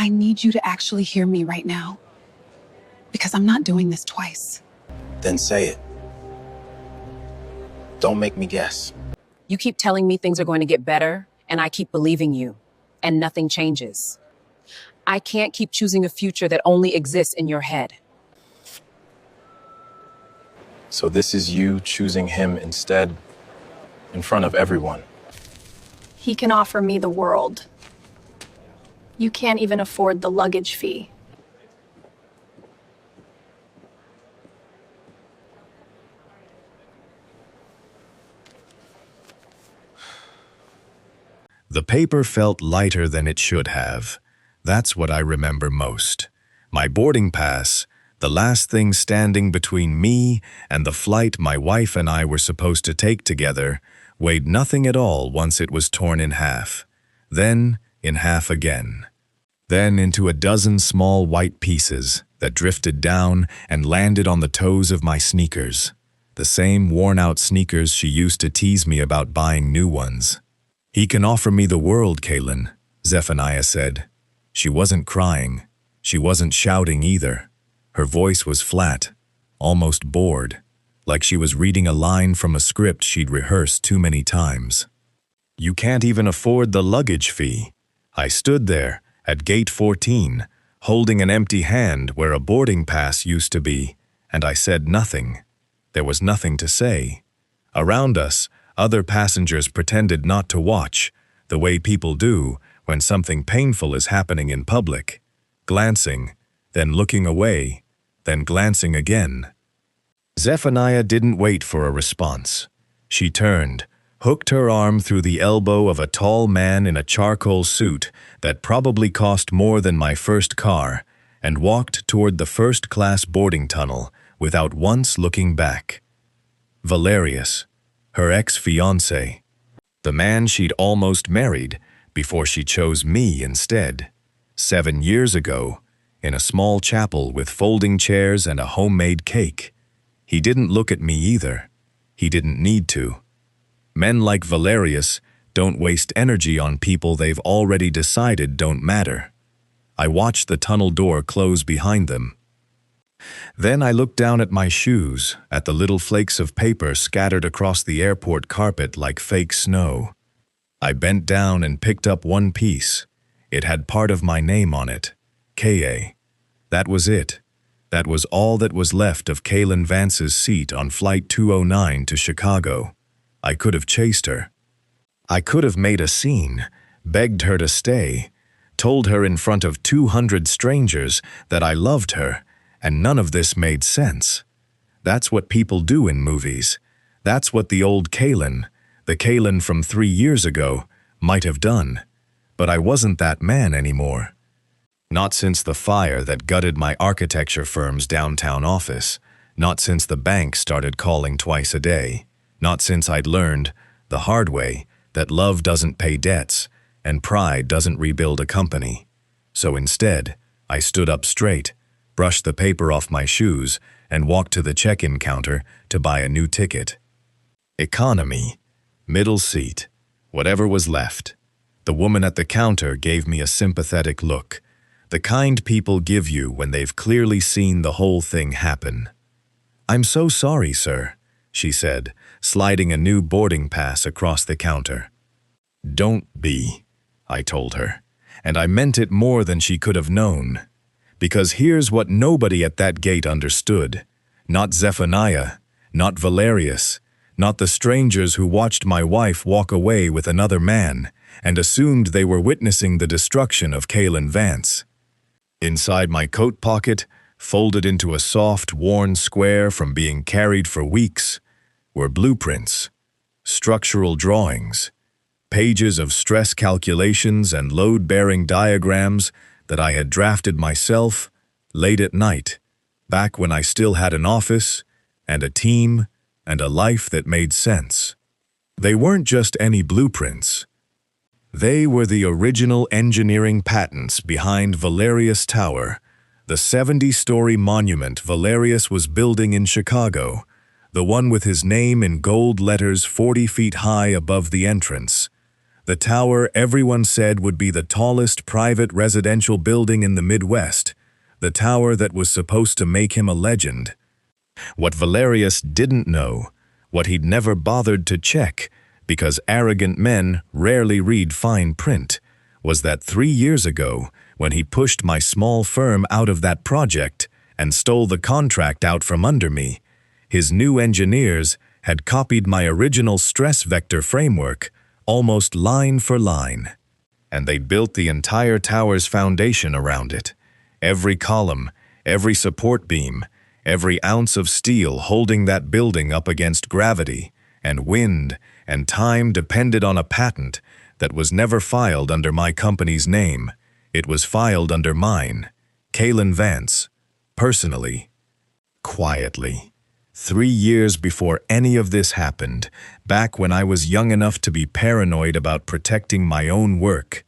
I need you to actually hear me right now. Because I'm not doing this twice. Then say it. Don't make me guess. You keep telling me things are going to get better, and I keep believing you, and nothing changes. I can't keep choosing a future that only exists in your head. So this is you choosing him instead, in front of everyone. He can offer me the world. You can't even afford the luggage fee. The paper felt lighter than it should have. That's what I remember most. My boarding pass, the last thing standing between me and the flight my wife and I were supposed to take together, weighed nothing at all once it was torn in half. Then in half again. Then into a dozen small white pieces that drifted down and landed on the toes of my sneakers. The same worn-out sneakers she used to tease me about buying new ones. "He can offer me the world, Kaelen," Zephaniah said. She wasn't crying. She wasn't shouting either. Her voice was flat, almost bored, like she was reading a line from a script she'd rehearsed too many times. "You can't even afford the luggage fee." I stood there, at gate 14, holding an empty hand where a boarding pass used to be, and I said nothing. There was nothing to say. Around us, other passengers pretended not to watch, the way people do when something painful is happening in public, glancing, then looking away, then glancing again. Zephaniah didn't wait for a response. She turned, hooked her arm through the elbow of a tall man in a charcoal suit that probably cost more than my first car, and walked toward the first-class boarding tunnel without once looking back. Valerius, her ex-fiancé, the man she'd almost married before she chose me instead. 7 years ago, in a small chapel with folding chairs and a homemade cake. He didn't look at me either. He didn't need to. Men like Valerius don't waste energy on people they've already decided don't matter. I watched the tunnel door close behind them. Then I looked down at my shoes, at the little flakes of paper scattered across the airport carpet like fake snow. I bent down and picked up one piece. It had part of my name on it, K.A. That was it. That was all that was left of Kaelen Vance's seat on Flight 209 to Chicago. I could have chased her. I could have made a scene, begged her to stay, told her in front of 200 strangers that I loved her, and none of this made sense. That's what people do in movies. That's what the old Kaelen, the Kaelen from 3 years ago, might have done. But I wasn't that man anymore. Not since the fire that gutted my architecture firm's downtown office. Not since the bank started calling twice a day. Not since I'd learned, the hard way, that love doesn't pay debts and pride doesn't rebuild a company. So instead, I stood up straight, brushed the paper off my shoes, and walked to the check-in counter to buy a new ticket. Economy, middle seat, whatever was left. The woman at the counter gave me a sympathetic look, the kind people give you when they've clearly seen the whole thing happen. "I'm so sorry, sir," she said, sliding a new boarding pass across the counter. "Don't be," I told her, and I meant it more than she could have known. Because here's what nobody at that gate understood. Not Zephaniah, not Valerius, not the strangers who watched my wife walk away with another man and assumed they were witnessing the destruction of Kaelen Vance. Inside my coat pocket, folded into a soft, worn square from being carried for weeks, were blueprints, structural drawings, pages of stress calculations and load-bearing diagrams that I had drafted myself late at night, back when I still had an office and a team and a life that made sense. They weren't just any blueprints. They were the original engineering patents behind Valerius Tower, the 70-story monument Valerius was building in Chicago, the one with his name in gold letters 40 feet high above the entrance. The tower everyone said would be the tallest private residential building in the Midwest. The tower that was supposed to make him a legend. What Valerius didn't know, what he'd never bothered to check, because arrogant men rarely read fine print, was that 3 years ago, when he pushed my small firm out of that project and stole the contract out from under me, his new engineers had copied my original stress vector framework almost line for line. And they built the entire tower's foundation around it. Every column, every support beam, every ounce of steel holding that building up against gravity and wind and time depended on a patent that was never filed under my company's name. It was filed under mine, Kaelen Vance, personally, quietly. 3 years before any of this happened, back when I was young enough to be paranoid about protecting my own work,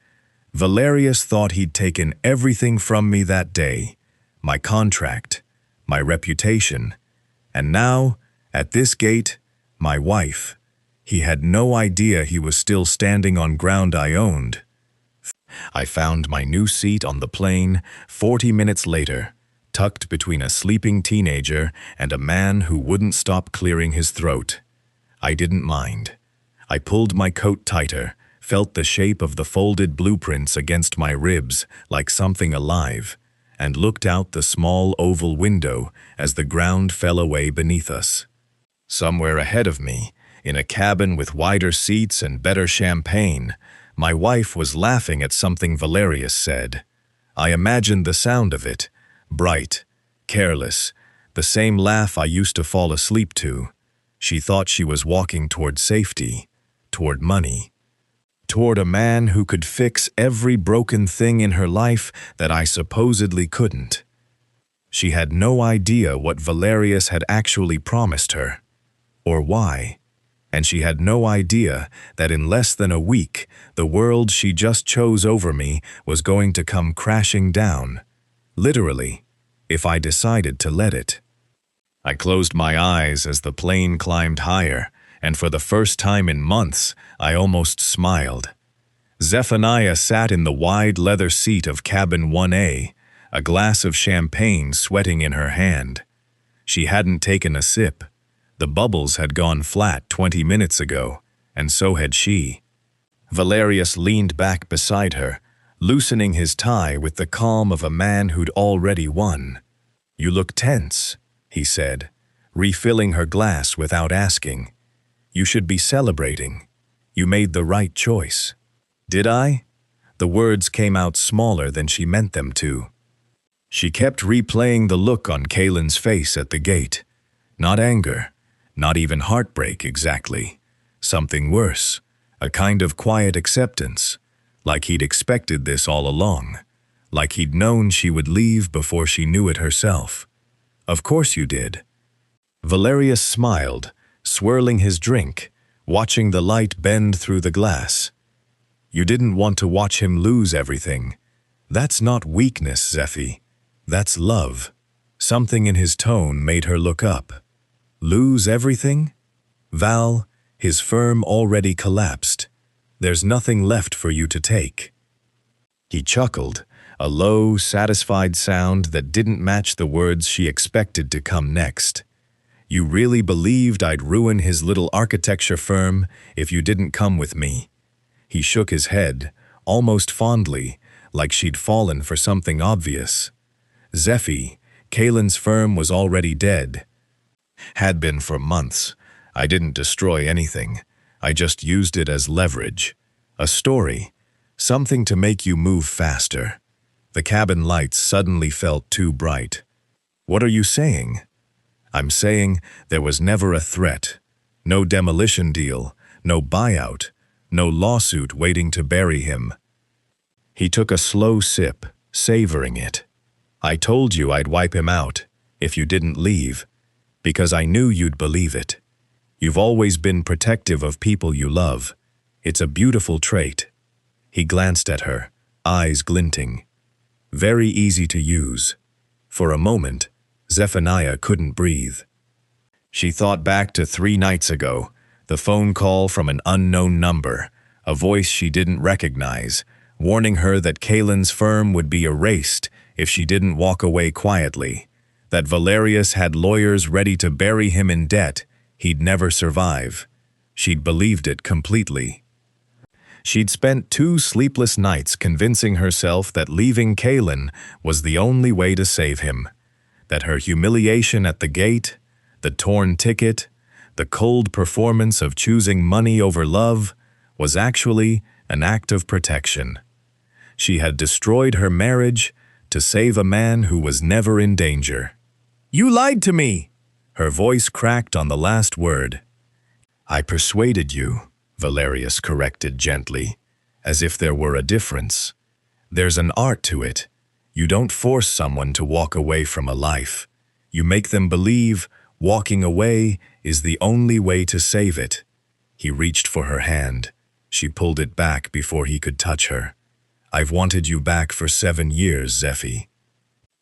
Valerius thought he'd taken everything from me that day, my contract, my reputation, and now, at this gate, my wife. He had no idea he was still standing on ground I owned. I found my new seat on the plane 40 minutes later, tucked between a sleeping teenager and a man who wouldn't stop clearing his throat. I didn't mind. I pulled my coat tighter, felt the shape of the folded blueprints against my ribs like something alive, and looked out the small oval window as the ground fell away beneath us. Somewhere ahead of me, in a cabin with wider seats and better champagne, my wife was laughing at something Valerius said. I imagined the sound of it, bright, careless, the same laugh I used to fall asleep to. She thought she was walking toward safety, toward money, toward a man who could fix every broken thing in her life that I supposedly couldn't. She had no idea what Valerius had actually promised her, or why, and she had no idea that in less than a week, the world she just chose over me was going to come crashing down, literally, if I decided to let it. I closed my eyes as the plane climbed higher, and for the first time in months, I almost smiled. Zephaniah sat in the wide leather seat of cabin 1A, a glass of champagne sweating in her hand. She hadn't taken a sip. The bubbles had gone flat 20 minutes ago, and so had she. Valerius leaned back beside her, loosening his tie with the calm of a man who'd already won. "You look tense," he said, refilling her glass without asking. "You should be celebrating. You made the right choice." Did I? The words came out smaller than she meant them to. She kept replaying the look on Kaelen's face at the gate. Not anger, not even heartbreak exactly. Something worse, a kind of quiet acceptance, like he'd expected this all along, like he'd known she would leave before she knew it herself. "Of course you did." Valerius smiled, swirling his drink, watching the light bend through the glass. "You didn't want to watch him lose everything. That's not weakness, Zephy. That's love." Something in his tone made her look up. "Lose everything? Val, his firm already collapsed. There's nothing left for you to take." He chuckled, a low, satisfied sound that didn't match the words she expected to come next. "You really believed I'd ruin his little architecture firm if you didn't come with me." He shook his head, almost fondly, like she'd fallen for something obvious. "Zephy, Kaelen's firm was already dead. Had been for months. I didn't destroy anything. I just used it as leverage. A story. Something to make you move faster." The cabin lights suddenly felt too bright. "What are you saying?" "I'm saying there was never a threat. No demolition deal, no buyout, no lawsuit waiting to bury him." He took a slow sip, savoring it. "I told you I'd wipe him out, if you didn't leave, because I knew you'd believe it. You've always been protective of people you love. It's a beautiful trait." He glanced at her, eyes glinting. Very easy to use. For a moment, Zephaniah couldn't breathe. She thought back to 3 nights ago, the phone call from an unknown number, a voice she didn't recognize, warning her that Kaelen's firm would be erased if she didn't walk away quietly, that Valerius had lawyers ready to bury him in debt he'd never survive. She'd believed it completely. She'd spent 2 sleepless nights convincing herself that leaving Kaelen was the only way to save him, that her humiliation at the gate, the torn ticket, the cold performance of choosing money over love was actually an act of protection. She had destroyed her marriage to save a man who was never in danger. "You lied to me!" Her voice cracked on the last word. "I persuaded you," Valerius corrected gently, as if there were a difference. "There's an art to it. You don't force someone to walk away from a life. You make them believe walking away is the only way to save it." He reached for her hand. She pulled it back before he could touch her. "I've wanted you back for 7 years, Zephy."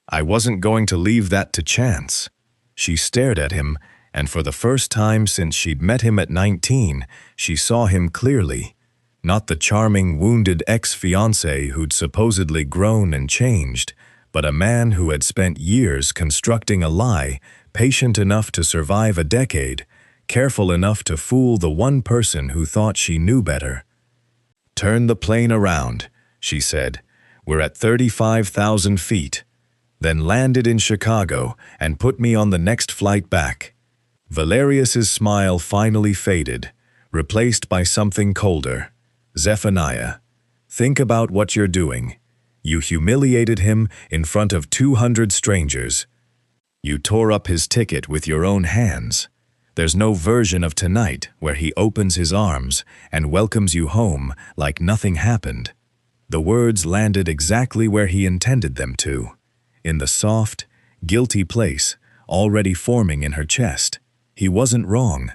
"I wasn't going to leave that to chance." She stared at him, and for the first time since she'd met him at 19, she saw him clearly. Not the charming, wounded ex-fiancé who'd supposedly grown and changed, but a man who had spent years constructing a lie, patient enough to survive a decade, careful enough to fool the one person who thought she knew better. "Turn the plane around," she said. "We're at 35,000 feet. Then land it in Chicago and put me on the next flight back." Valerius's smile finally faded, replaced by something colder. "Zephaniah, think about what you're doing. You humiliated him in front of 200 strangers. You tore up his ticket with your own hands. There's no version of tonight where he opens his arms and welcomes you home like nothing happened." The words landed exactly where he intended them to, in the soft, guilty place already forming in her chest. He wasn't wrong.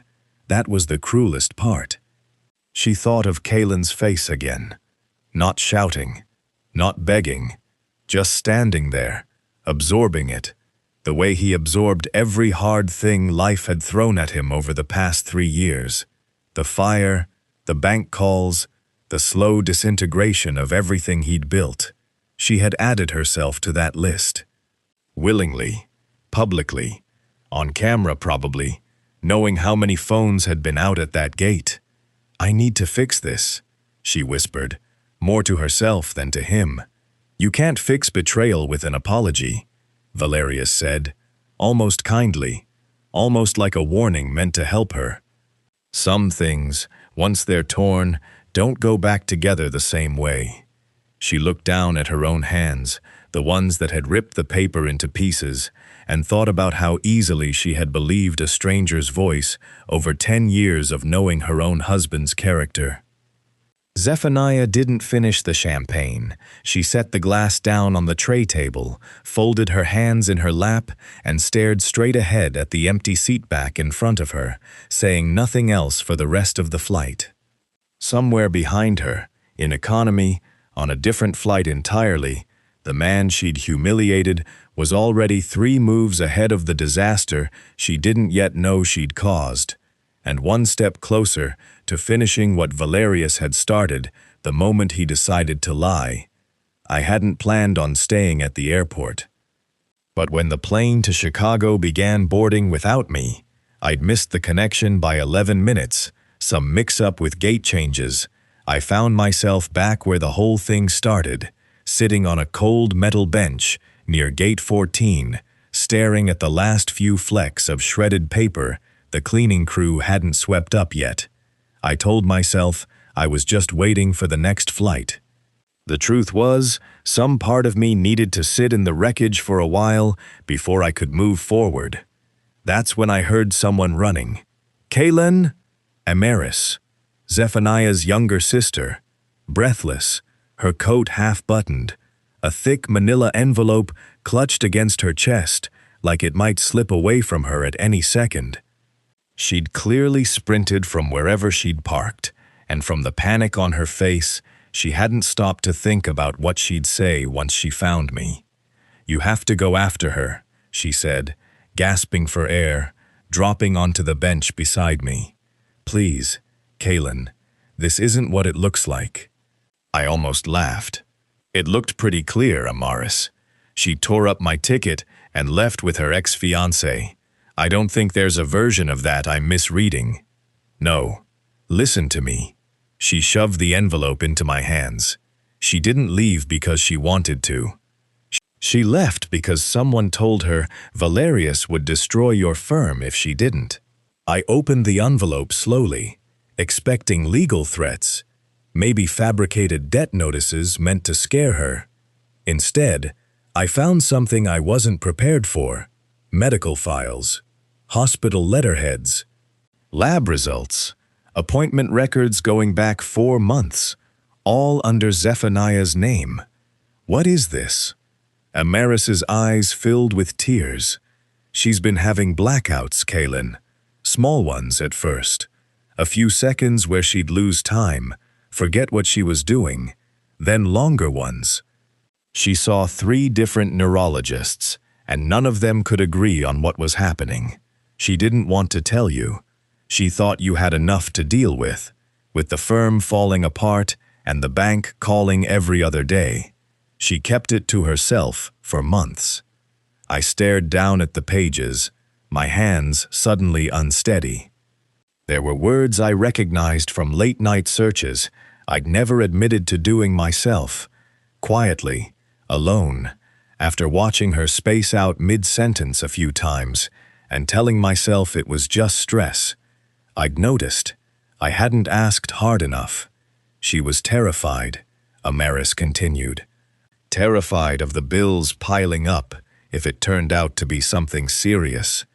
That was the cruelest part. She thought of Kaelen's face again. Not shouting, not begging, just standing there, absorbing it, the way he absorbed every hard thing life had thrown at him over the past 3 years. The fire, the bank calls, the slow disintegration of everything he'd built. She had added herself to that list. Willingly, publicly, on camera probably, knowing how many phones had been out at that gate. "I need to fix this," she whispered, more to herself than to him. "You can't fix betrayal with an apology," Valerius said, almost kindly, almost like a warning meant to help her. "Some things, once they're torn, don't go back together the same way." She looked down at her own hands, the ones that had ripped the paper into pieces, and thought about how easily she had believed a stranger's voice over 10 years of knowing her own husband's character. Zephaniah didn't finish the champagne. She set the glass down on the tray table, folded her hands in her lap, and stared straight ahead at the empty seat back in front of her, saying nothing else for the rest of the flight. Somewhere behind her, in economy, on a different flight entirely, the man she'd humiliated was already 3 moves ahead of the disaster she didn't yet know she'd caused, and 1 step closer to finishing what Valerius had started the moment he decided to lie. I hadn't planned on staying at the airport. But when the plane to Chicago began boarding without me, I'd missed the connection by 11 minutes, some mix-up with gate changes. I found myself back where the whole thing started, sitting on a cold metal bench near Gate 14, staring at the last few flecks of shredded paper the cleaning crew hadn't swept up yet. I told myself I was just waiting for the next flight. The truth was, some part of me needed to sit in the wreckage for a while before I could move forward. That's when I heard someone running. Kaelen? Amaris, Zephaniah's younger sister, breathless, her coat half-buttoned, a thick manila envelope clutched against her chest like it might slip away from her at any second. She'd clearly sprinted from wherever she'd parked, and from the panic on her face, she hadn't stopped to think about what she'd say once she found me. "You have to go after her," she said, gasping for air, dropping onto the bench beside me. "Please, Kaelen, This isn't what it looks like." I almost laughed. It looked pretty clear, Amaris. She tore up my ticket and left with her ex-fiancé. I don't think there's a version of that I'm misreading. No, listen to me. She shoved the envelope into my hands. She didn't leave because she wanted to. She left because someone told her Valerius would destroy your firm if she didn't. I opened the envelope slowly, expecting legal threats, maybe fabricated debt notices meant to scare her. Instead, I found something I wasn't prepared for: medical files, hospital letterheads, lab results, appointment records going back 4 months, all under Zephaniah's name. What is this? Amaris's eyes filled with tears. She's been having blackouts, Kaelen. Small ones at first. A few seconds where she'd lose time, forget what she was doing, then longer ones. She saw 3 different neurologists, and none of them could agree on what was happening. She didn't want to tell you. She thought you had enough to deal with the firm falling apart and the bank calling every other day. She kept it to herself for months. I stared down at the pages, my hands suddenly unsteady. There were words I recognized from late-night searches I'd never admitted to doing myself. Quietly, alone, after watching her space out mid-sentence a few times and telling myself it was just stress, I'd noticed I hadn't asked hard enough. She was terrified, Amaris continued. Terrified of the bills piling up if it turned out to be something serious.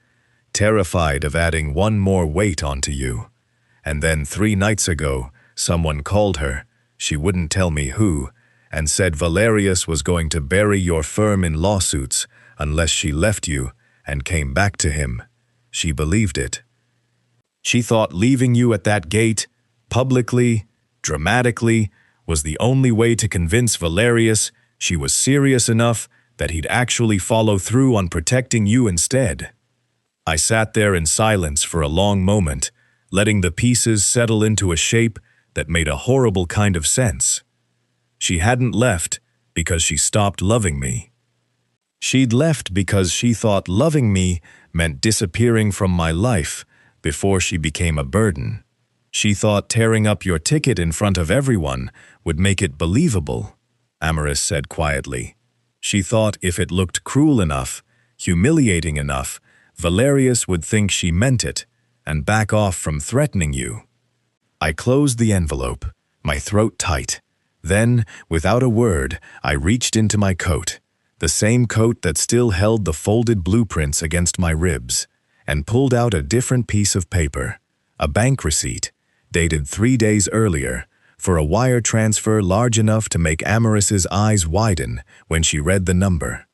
Terrified of adding one more weight onto you. And then 3 nights ago, someone called her, she wouldn't tell me who, and said Valerius was going to bury your firm in lawsuits unless she left you and came back to him. She believed it. She thought leaving you at that gate, publicly, dramatically, was the only way to convince Valerius she was serious enough that he'd actually follow through on protecting you instead. I sat there in silence for a long moment, letting the pieces settle into a shape that made a horrible kind of sense. She hadn't left because she stopped loving me. She'd left because she thought loving me meant disappearing from my life before she became a burden. She thought tearing up your ticket in front of everyone would make it believable, Amaris said quietly. She thought if it looked cruel enough, humiliating enough, Valerius would think she meant it and back off from threatening you. I closed the envelope, my throat tight. Then, without a word, I reached into my coat, the same coat that still held the folded blueprints against my ribs, and pulled out a different piece of paper, a bank receipt, dated 3 days earlier, for a wire transfer large enough to make Amaris's eyes widen when she read the number.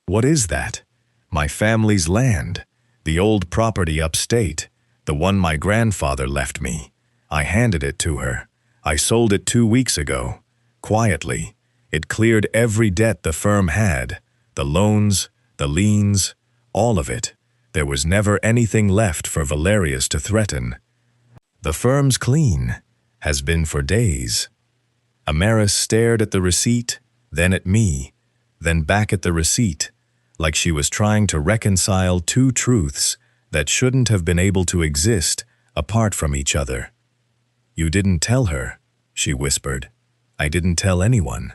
What is that? My family's land, the old property upstate, the one my grandfather left me. I handed it to her. I sold it 2 weeks ago. Quietly, it cleared every debt the firm had, the loans, the liens, all of it. There was never anything left for Valerius to threaten. The firm's clean, has been for days. Amaris stared at the receipt, then at me, then back at the receipt, like she was trying to reconcile 2 truths that shouldn't have been able to exist apart from each other. You didn't tell her, she whispered. I didn't tell anyone.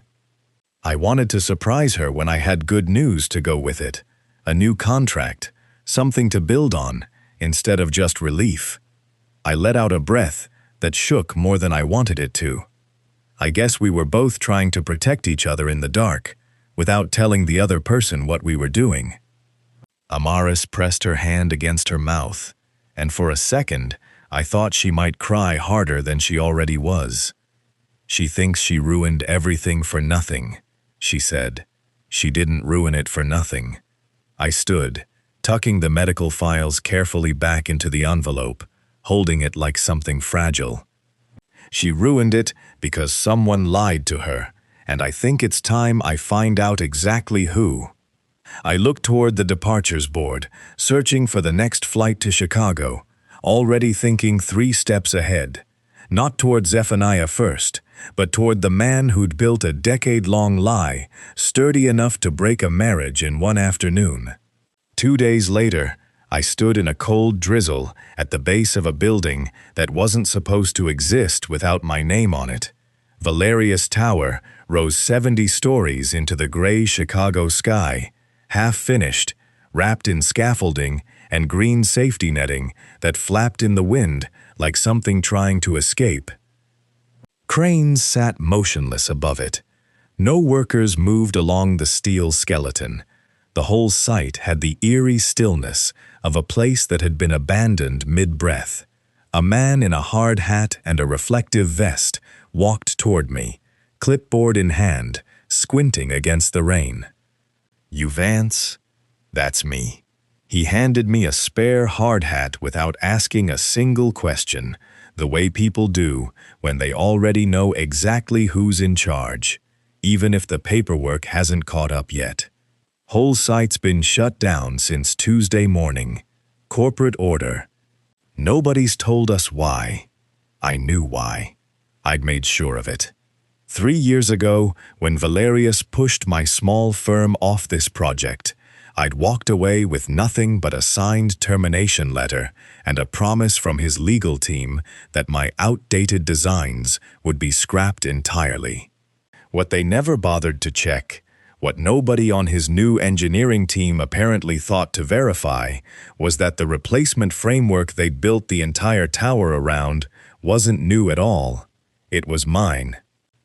I wanted to surprise her when I had good news to go with it, a new contract, something to build on, instead of just relief. I let out a breath that shook more than I wanted it to. I guess we were both trying to protect each other in the dark, without telling the other person what we were doing. Amaris pressed her hand against her mouth, and for a second, I thought she might cry harder than she already was. She thinks she ruined everything for nothing, she said. She didn't ruin it for nothing. I stood, tucking the medical files carefully back into the envelope, holding it like something fragile. She ruined it because someone lied to her, and I think it's time I find out exactly who. I looked toward the departures board, searching for the next flight to Chicago, already thinking 3 steps ahead. not toward Zephaniah first, but toward the man who'd built a decade-long lie, sturdy enough to break a marriage in one afternoon. 2 days later, I stood in a cold drizzle at the base of a building that wasn't supposed to exist without my name on it. Valerius Tower rose 70 stories into the gray Chicago sky, half-finished, wrapped in scaffolding and green safety netting that flapped in the wind like something trying to escape. Cranes sat motionless above it. No workers moved along the steel skeleton. The whole site had the eerie stillness of a place that had been abandoned mid-breath. A man in a hard hat and a reflective vest walked toward me, clipboard in hand, squinting against the rain. "You Vance?" "That's me." He handed me a spare hard hat without asking a single question, the way people do when they already know exactly who's in charge, even if the paperwork hasn't caught up yet. Whole site's been shut down since Tuesday morning. Corporate order. Nobody's told us why. I knew why. I'd made sure of it. 3 years ago, when Valerius pushed my small firm off this project, I'd walked away with nothing but a signed termination letter and a promise from his legal team that my outdated designs would be scrapped entirely. What they never bothered to check, what nobody on his new engineering team apparently thought to verify, was that the replacement framework they'd built the entire tower around wasn't new at all. It was mine.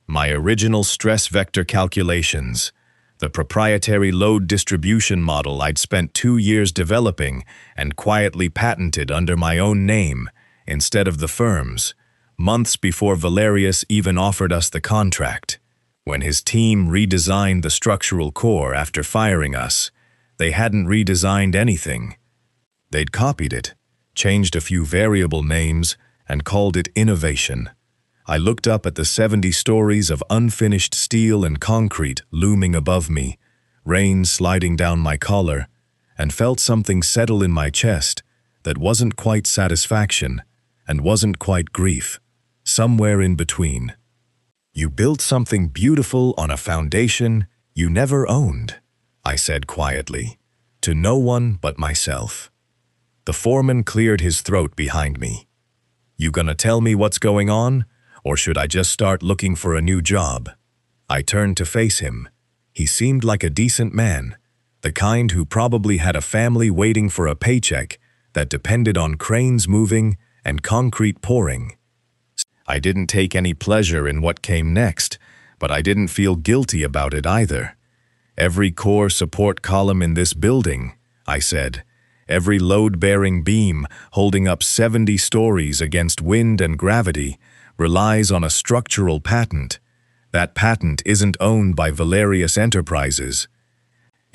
My original stress vector calculations, the proprietary load distribution model I'd spent 2 years developing and quietly patented under my own name instead of the firm's, months before Valerius even offered us the contract. When his team redesigned the structural core after firing us, they hadn't redesigned anything. They'd copied it, changed a few variable names, and called it innovation. I looked up at the 70 stories of unfinished steel and concrete looming above me, rain sliding down my collar, and felt something settle in my chest that wasn't quite satisfaction and wasn't quite grief, somewhere in between. "You built something beautiful on a foundation you never owned," I said quietly, to no one but myself. The foreman cleared his throat behind me. "You gonna tell me what's going on? Or should I just start looking for a new job?" I turned to face him. He seemed like a decent man, the kind who probably had a family waiting for a paycheck that depended on cranes moving and concrete pouring. I didn't take any pleasure in what came next, but I didn't feel guilty about it either. "Every core support column in this building," I said, "every load-bearing beam holding up 70 stories against wind and gravity relies on a structural patent. That patent isn't owned by Valerius Enterprises.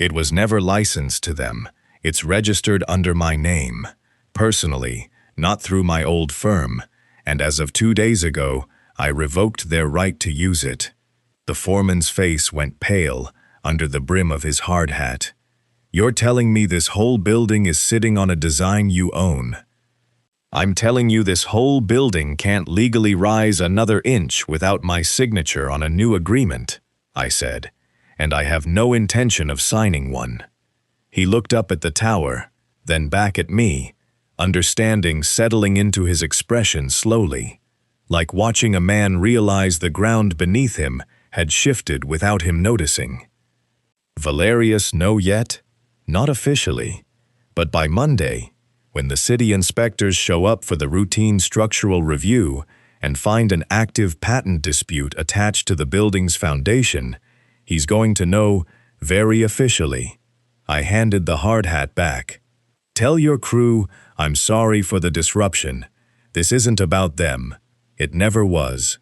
It was never licensed to them. It's registered under my name, personally, not through my old firm, and as of 2 days ago, I revoked their right to use it." The foreman's face went pale under the brim of his hard hat. "You're telling me this whole building is sitting on a design you own?" "I'm telling you this whole building can't legally rise another inch without my signature on a new agreement," I said, "and I have no intention of signing one." He looked up at the tower, then back at me, understanding settling into his expression slowly, like watching a man realize the ground beneath him had shifted without him noticing. "Valerius know yet? Not officially, but by Monday, when the city inspectors show up for the routine structural review and find an active patent dispute attached to the building's foundation, he's going to know very officially." I handed the hard hat back. "Tell your crew I'm sorry for the disruption. This isn't about them. It never was."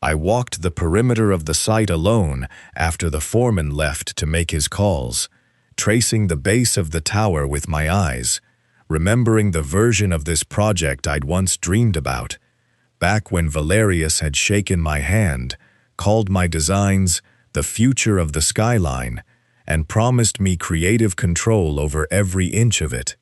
I walked the perimeter of the site alone after the foreman left to make his calls, tracing the base of the tower with my eyes, remembering the version of this project I'd once dreamed about, back when Valerius had shaken my hand, called my designs the future of the skyline, and promised me creative control over every inch of it.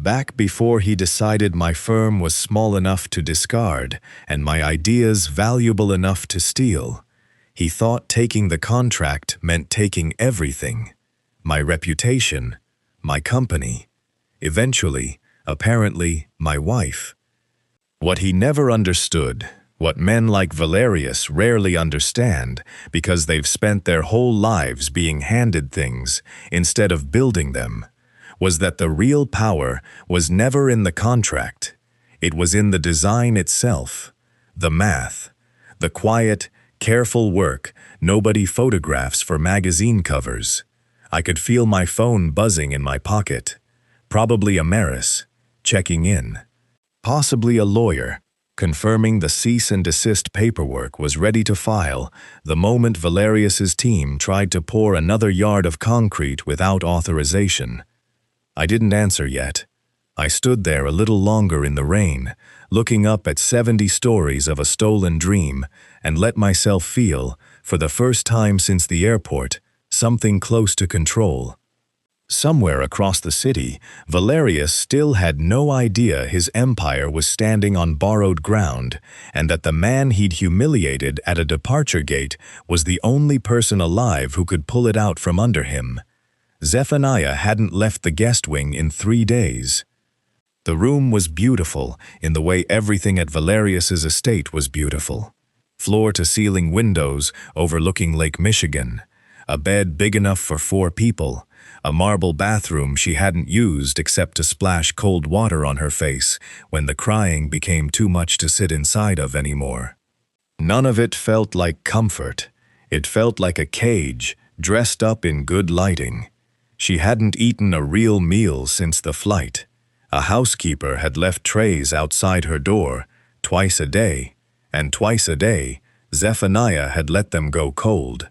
Back before he decided my firm was small enough to discard and my ideas valuable enough to steal. He thought taking the contract meant taking everything. My reputation, my company, eventually, apparently, my wife. What he never understood, what men like Valerius rarely understand because they've spent their whole lives being handed things instead of building them, was that the real power was never in the contract. It was in the design itself, the math, the quiet, careful work nobody photographs for magazine covers. I could feel my phone buzzing in my pocket. Probably a Maris, checking in. Possibly a lawyer, confirming the cease and desist paperwork was ready to file the moment Valerius's team tried to pour another yard of concrete without authorization. I didn't answer yet. I stood there a little longer in the rain, looking up at 70 stories of a stolen dream, and let myself feel, for the first time since the airport, something close to control. Somewhere across the city, Valerius still had no idea his empire was standing on borrowed ground, and that the man he'd humiliated at a departure gate was the only person alive who could pull it out from under him. Zephaniah hadn't left the guest wing in 3 days. The room was beautiful in the way everything at Valerius's estate was beautiful. Floor-to-ceiling windows overlooking Lake Michigan, a bed big enough for 4 people, a marble bathroom she hadn't used except to splash cold water on her face when the crying became too much to sit inside of anymore. None of it felt like comfort. It felt like a cage, dressed up in good lighting. She hadn't eaten a real meal since the flight. A housekeeper had left trays outside her door, twice a day, and twice a day, Zephaniah had let them go cold.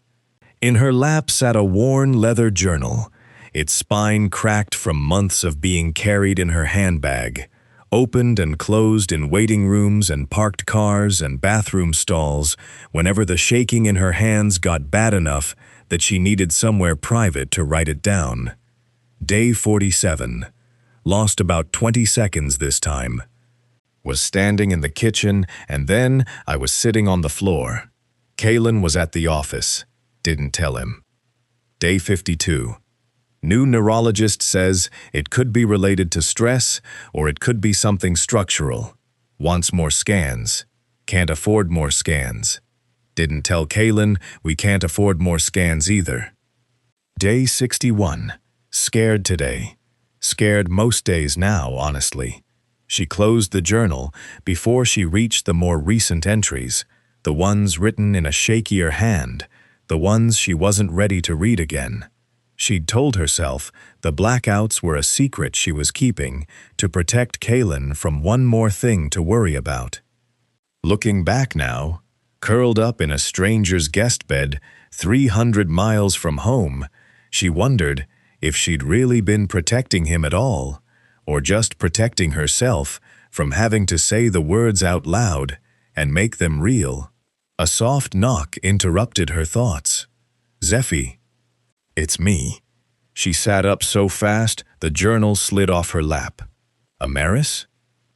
In her lap sat a worn leather journal, its spine cracked from months of being carried in her handbag, opened and closed in waiting rooms and parked cars and bathroom stalls whenever the shaking in her hands got bad enough that she needed somewhere private to write it down. Day 47. Lost about 20 seconds this time. Was standing in the kitchen, and then I was sitting on the floor. Kaelen was at the office. Didn't tell him. Day 52. New neurologist says it could be related to stress or it could be something structural. Wants more scans. Can't afford more scans. Didn't tell Kaelen we can't afford more scans either. Day 61. Scared today. Scared most days now, honestly. She closed the journal before she reached the more recent entries, the ones written in a shakier hand, the ones she wasn't ready to read again. She'd told herself the blackouts were a secret she was keeping to protect Kaelen from one more thing to worry about. Looking back now, curled up in a stranger's guest bed 300 miles from home, she wondered if she'd really been protecting him at all, or just protecting herself from having to say the words out loud and make them real. A soft knock interrupted her thoughts. Zephy. It's me. She sat up so fast the journal slid off her lap. Amaris?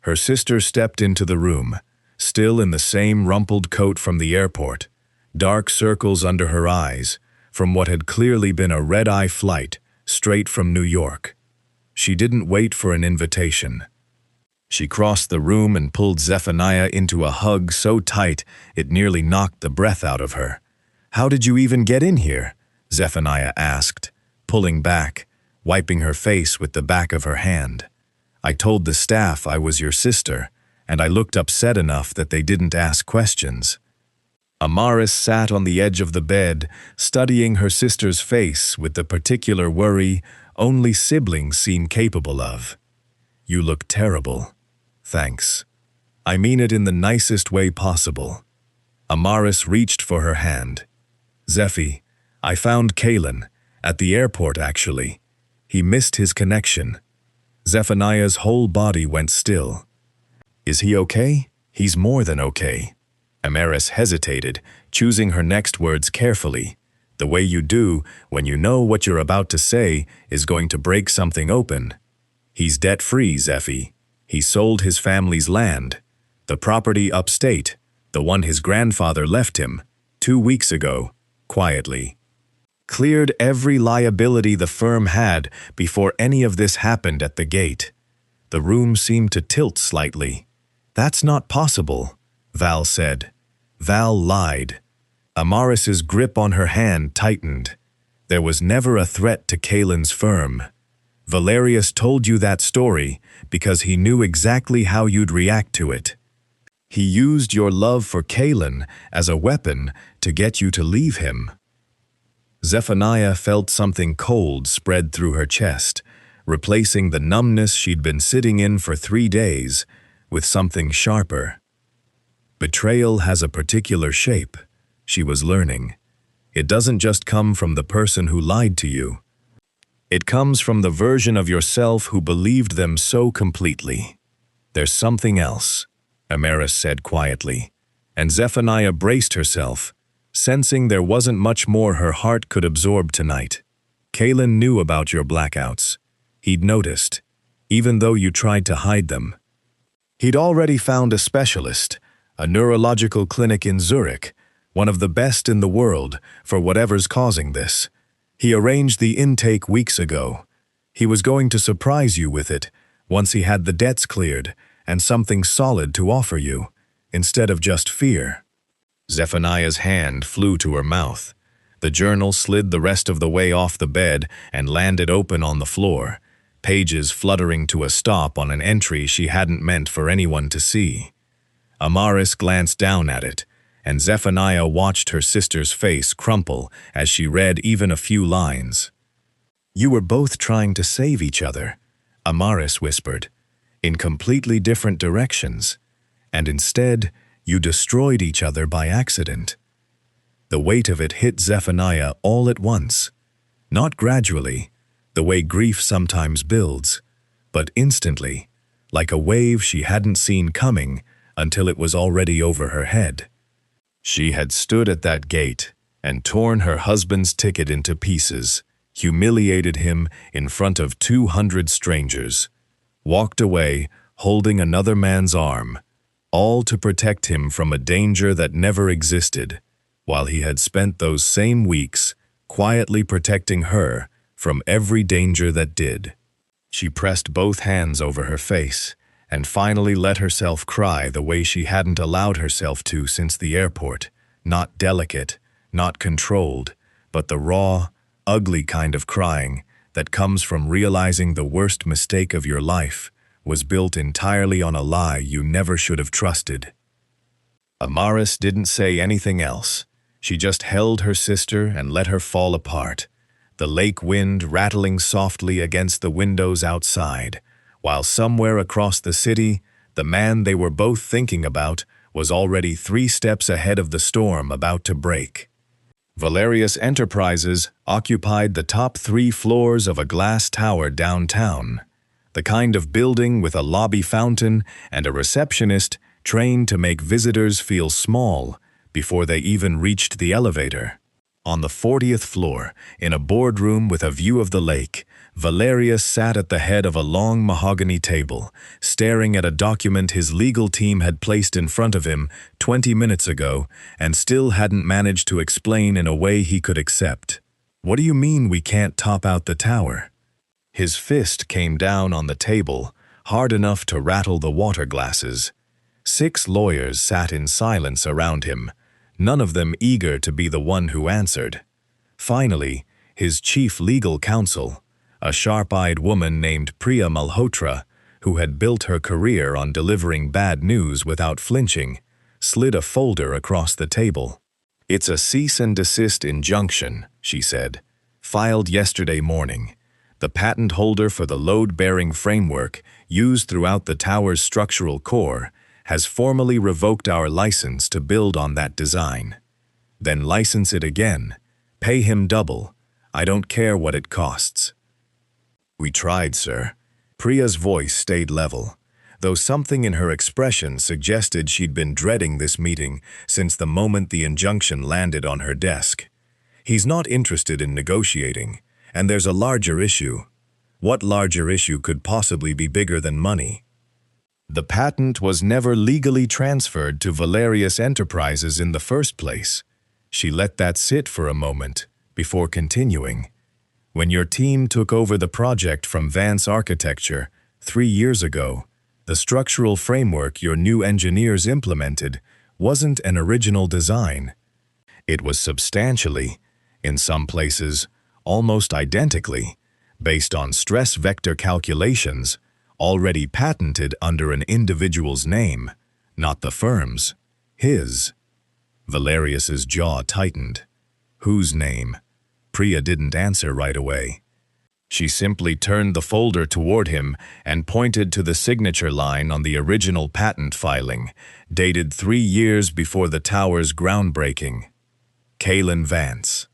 Her sister stepped into the room, still in the same rumpled coat from the airport, dark circles under her eyes, from what had clearly been a red-eye flight straight from New York. She didn't wait for an invitation. She crossed the room and pulled Zephaniah into a hug so tight it nearly knocked the breath out of her. How did you even get in here? Zephaniah asked, pulling back, wiping her face with the back of her hand. I told the staff I was your sister, and I looked upset enough that they didn't ask questions. Amaris sat on the edge of the bed, studying her sister's face with the particular worry only siblings seem capable of. You look terrible. Thanks. I mean it in the nicest way possible. Amaris reached for her hand. Zephy, I found Kaelen, at the airport actually. He missed his connection. Zephaniah's whole body went still. Is he okay? He's more than okay. Amaris hesitated, choosing her next words carefully, the way you do when you know what you're about to say is going to break something open. He's debt-free, Zeffie. He sold his family's land, the property upstate, the one his grandfather left him 2 weeks ago, quietly. Cleared every liability the firm had before any of this happened at the gate. The room seemed to tilt slightly. That's not possible, Val said. Val lied. Amaris's grip on her hand tightened. There was never a threat to Kaelen's firm. Valerius told you that story because he knew exactly how you'd react to it. He used your love for Kaelen as a weapon to get you to leave him. Zephaniah felt something cold spread through her chest, replacing the numbness she'd been sitting in for 3 days with something sharper. Betrayal has a particular shape, she was learning. It doesn't just come from the person who lied to you. It comes from the version of yourself who believed them so completely. There's something else, Amaris said quietly, and Zephaniah braced herself, sensing there wasn't much more her heart could absorb tonight. Kaelen knew about your blackouts. He'd noticed, even though you tried to hide them. He'd already found a specialist, a neurological clinic in Zurich, one of the best in the world for whatever's causing this. He arranged the intake weeks ago. He was going to surprise you with it once he had the debts cleared and something solid to offer you, instead of just fear. Zephaniah's hand flew to her mouth. The journal slid the rest of the way off the bed and landed open on the floor, pages fluttering to a stop on an entry she hadn't meant for anyone to see. Amaris glanced down at it, and Zephaniah watched her sister's face crumple as she read even a few lines. You were both trying to save each other, Amaris whispered, in completely different directions, and instead you destroyed each other by accident. The weight of it hit Zephaniah all at once, not gradually, the way grief sometimes builds, but instantly, like a wave she hadn't seen coming until it was already over her head. She had stood at that gate and torn her husband's ticket into pieces, humiliated him in front of 200 strangers, walked away holding another man's arm, all to protect him from a danger that never existed, while he had spent those same weeks quietly protecting her from every danger that did. She pressed both hands over her face and finally let herself cry the way she hadn't allowed herself to since the airport, not delicate, not controlled, but the raw, ugly kind of crying that comes from realizing the worst mistake of your life was built entirely on a lie you never should have trusted. Amaris didn't say anything else. She just held her sister and let her fall apart, the lake wind rattling softly against the windows outside, while somewhere across the city, the man they were both thinking about was already 3 steps ahead of the storm about to break. Valerius Enterprises occupied the top 3 floors of a glass tower downtown, the kind of building with a lobby fountain and a receptionist trained to make visitors feel small before they even reached the elevator. On the 40th floor, in a boardroom with a view of the lake, Valerius sat at the head of a long mahogany table, staring at a document his legal team had placed in front of him 20 minutes ago and still hadn't managed to explain in a way he could accept. What do you mean we can't top out the tower? His fist came down on the table, hard enough to rattle the water glasses. 6 lawyers sat in silence around him, none of them eager to be the one who answered. Finally, his chief legal counsel, a sharp-eyed woman named Priya Malhotra, who had built her career on delivering bad news without flinching, slid a folder across the table. It's a cease and desist injunction, she said, filed yesterday morning. The patent holder for the load-bearing framework used throughout the tower's structural core has formally revoked our license to build on that design. Then license it again. Pay him double. I don't care what it costs. We tried, sir. Priya's voice stayed level, though something in her expression suggested she'd been dreading this meeting since the moment the injunction landed on her desk. He's not interested in negotiating, and there's a larger issue. What larger issue could possibly be bigger than money? The patent was never legally transferred to Valerius Enterprises in the first place. She let that sit for a moment before continuing. When your team took over the project from Vance Architecture 3 years ago, the structural framework your new engineers implemented wasn't an original design. It was substantially, in some places, almost identically, based on stress vector calculations already patented under an individual's name, not the firm's, his. Valerius's jaw tightened. Whose name? Priya didn't answer right away. She simply turned the folder toward him and pointed to the signature line on the original patent filing, dated 3 years before the tower's groundbreaking. Kaelen Vance.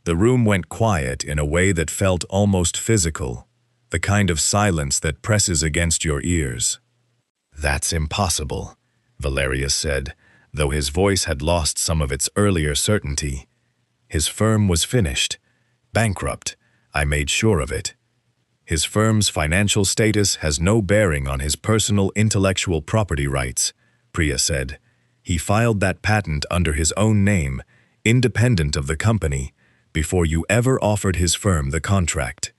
The room went quiet in a way that felt almost physical, the kind of silence that presses against your ears. "That's impossible," Valerius said, though his voice had lost some of its earlier certainty. His firm was finished. Bankrupt. I made sure of it. His firm's financial status has no bearing on his personal intellectual property rights, Priya said. He filed that patent under his own name, independent of the company, before you ever offered his firm the contract.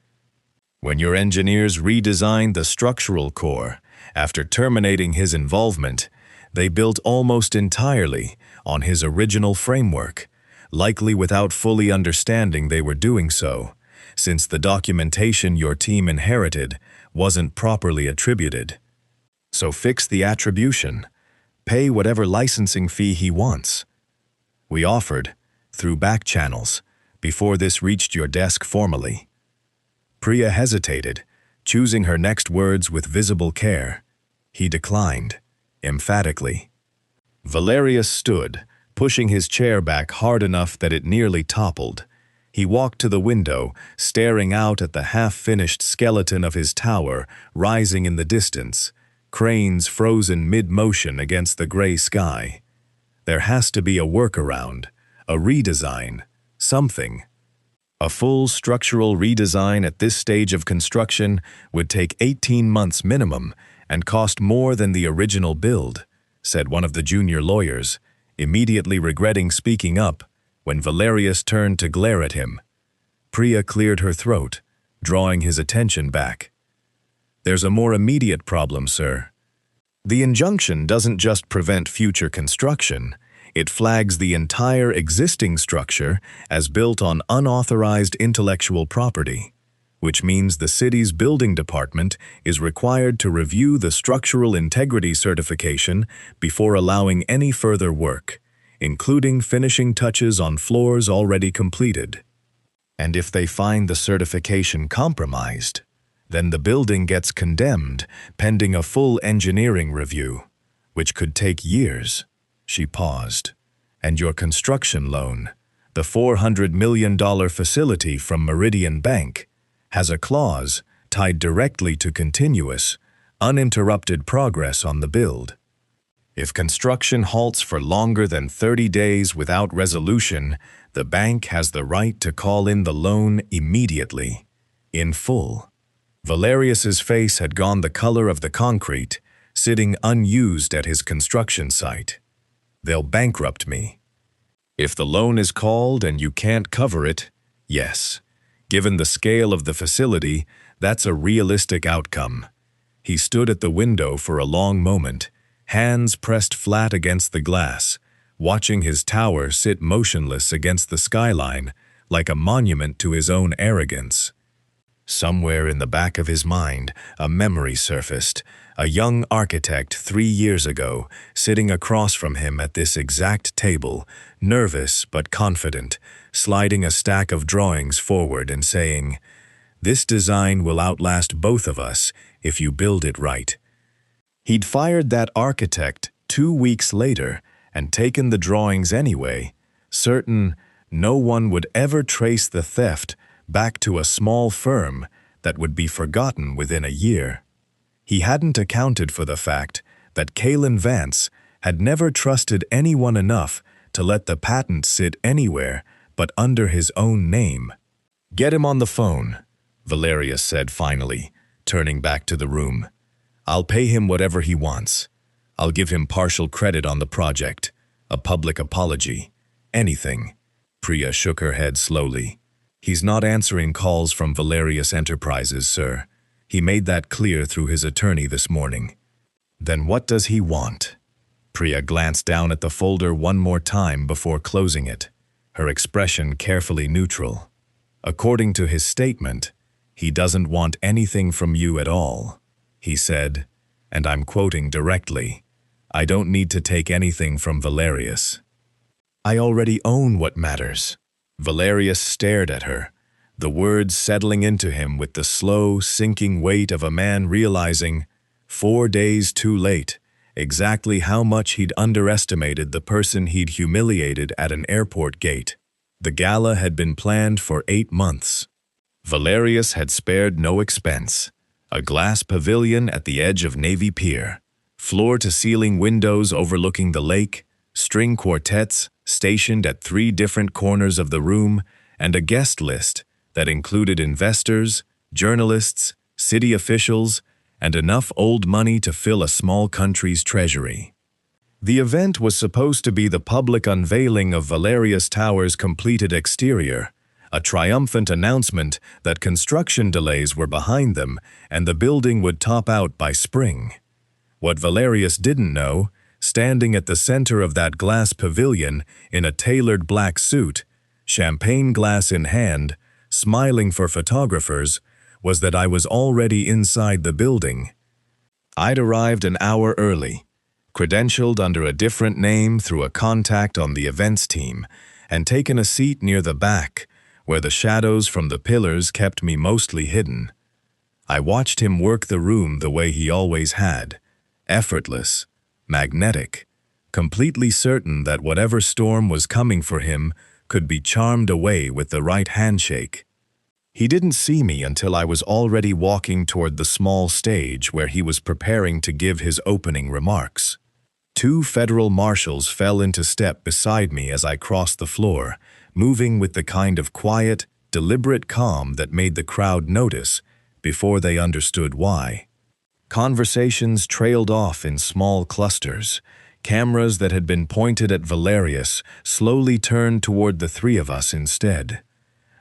When your engineers redesigned the structural core, after terminating his involvement, they built almost entirely on his original framework, likely without fully understanding they were doing so, since the documentation your team inherited wasn't properly attributed. So fix the attribution. Pay whatever licensing fee he wants. We offered, through back channels, before this reached your desk formally. Priya hesitated, choosing her next words with visible care. He declined, emphatically. Valerius stood, pushing his chair back hard enough that it nearly toppled. He walked to the window, staring out at the half-finished skeleton of his tower rising in the distance, cranes frozen mid-motion against the gray sky. There has to be a workaround, a redesign, something. A full structural redesign at this stage of construction would take 18 months minimum and cost more than the original build, said one of the junior lawyers, immediately regretting speaking up when Valerius turned to glare at him. Priya cleared her throat, drawing his attention back. There's a more immediate problem, sir. The injunction doesn't just prevent future construction. It flags the entire existing structure as built on unauthorized intellectual property, which means the city's building department is required to review the structural integrity certification before allowing any further work, including finishing touches on floors already completed. And if they find the certification compromised, then the building gets condemned pending a full engineering review, which could take years. She paused. And your construction loan, the $400 million facility from Meridian Bank, has a clause tied directly to continuous, uninterrupted progress on the build. If construction halts for longer than 30 days without resolution, the bank has the right to call in the loan immediately, in full. Valerius's face had gone the color of the concrete, sitting unused at his construction site. They'll bankrupt me. If the loan is called and you can't cover it, yes. Given the scale of the facility, that's a realistic outcome. He stood at the window for a long moment, hands pressed flat against the glass, watching his tower sit motionless against the skyline like a monument to his own arrogance. Somewhere in the back of his mind, a memory surfaced, a young architect 3 years ago, sitting across from him at this exact table, nervous but confident, sliding a stack of drawings forward and saying, "This design will outlast both of us if you build it right." He'd fired that architect 2 weeks later and taken the drawings anyway, certain no one would ever trace the theft back to a small firm that would be forgotten within a year. He hadn't accounted for the fact that Kaelen Vance had never trusted anyone enough to let the patent sit anywhere but under his own name. "Get him on the phone," Valerius said finally, turning back to the room. "I'll pay him whatever he wants. I'll give him partial credit on the project, a public apology, anything." Priya shook her head slowly. "He's not answering calls from Valerius Enterprises, sir. He made that clear through his attorney this morning." "Then what does he want?" Priya glanced down at the folder one more time before closing it, her expression carefully neutral. "According to his statement, he doesn't want anything from you at all. He said, and I'm quoting directly, 'I don't need to take anything from Valerius. I already own what matters.'" Valerius stared at her, the words settling into him with the slow, sinking weight of a man realizing, 4 days too late, exactly how much he'd underestimated the person he'd humiliated at an airport gate. The gala had been planned for 8 months. Valerius had spared no expense. A glass pavilion at the edge of Navy Pier, floor-to-ceiling windows overlooking the lake, string quartets stationed at 3 different corners of the room, and a guest list that included investors, journalists, city officials, and enough old money to fill a small country's treasury. The event was supposed to be the public unveiling of Valerius Tower's completed exterior, a triumphant announcement that construction delays were behind them and the building would top out by spring. What Valerius didn't know, standing at the center of that glass pavilion in a tailored black suit, champagne glass in hand, smiling for photographers, was that I was already inside the building. I'd arrived an hour early, credentialed under a different name through a contact on the events team, and taken a seat near the back, where the shadows from the pillars kept me mostly hidden. I watched him work the room the way he always had, effortless, magnetic, completely certain that whatever storm was coming for him could be charmed away with the right handshake. He didn't see me until I was already walking toward the small stage where he was preparing to give his opening remarks. 2 federal marshals fell into step beside me as I crossed the floor, moving with the kind of quiet, deliberate calm that made the crowd notice before they understood why. Conversations trailed off in small clusters. Cameras that had been pointed at Valerius slowly turned toward the 3 of us instead.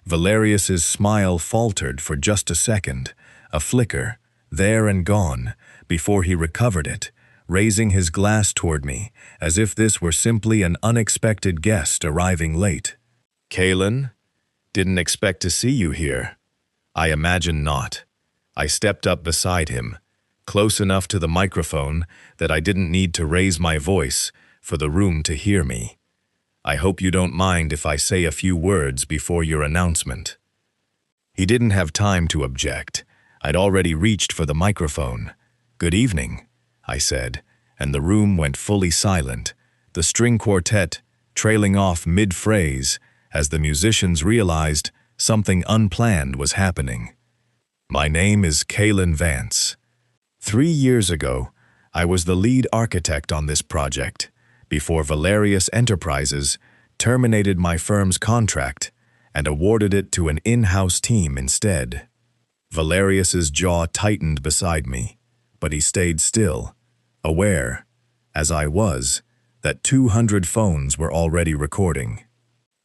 Valerius's smile faltered for just a second, a flicker, there and gone, before he recovered it, raising his glass toward me, as if this were simply an unexpected guest arriving late. "Kaelen, didn't expect to see you here." "I imagine not." I stepped up beside him, close enough to the microphone that I didn't need to raise my voice for the room to hear me. "I hope you don't mind if I say a few words before your announcement." He didn't have time to object. I'd already reached for the microphone. "Good evening," I said, and the room went fully silent, the string quartet trailing off mid-phrase as the musicians realized something unplanned was happening. "My name is Kaelen Vance. 3 years ago, I was the lead architect on this project, before Valerius Enterprises terminated my firm's contract and awarded it to an in-house team instead." Valerius's jaw tightened beside me, but he stayed still, aware, as I was, that 200 phones were already recording.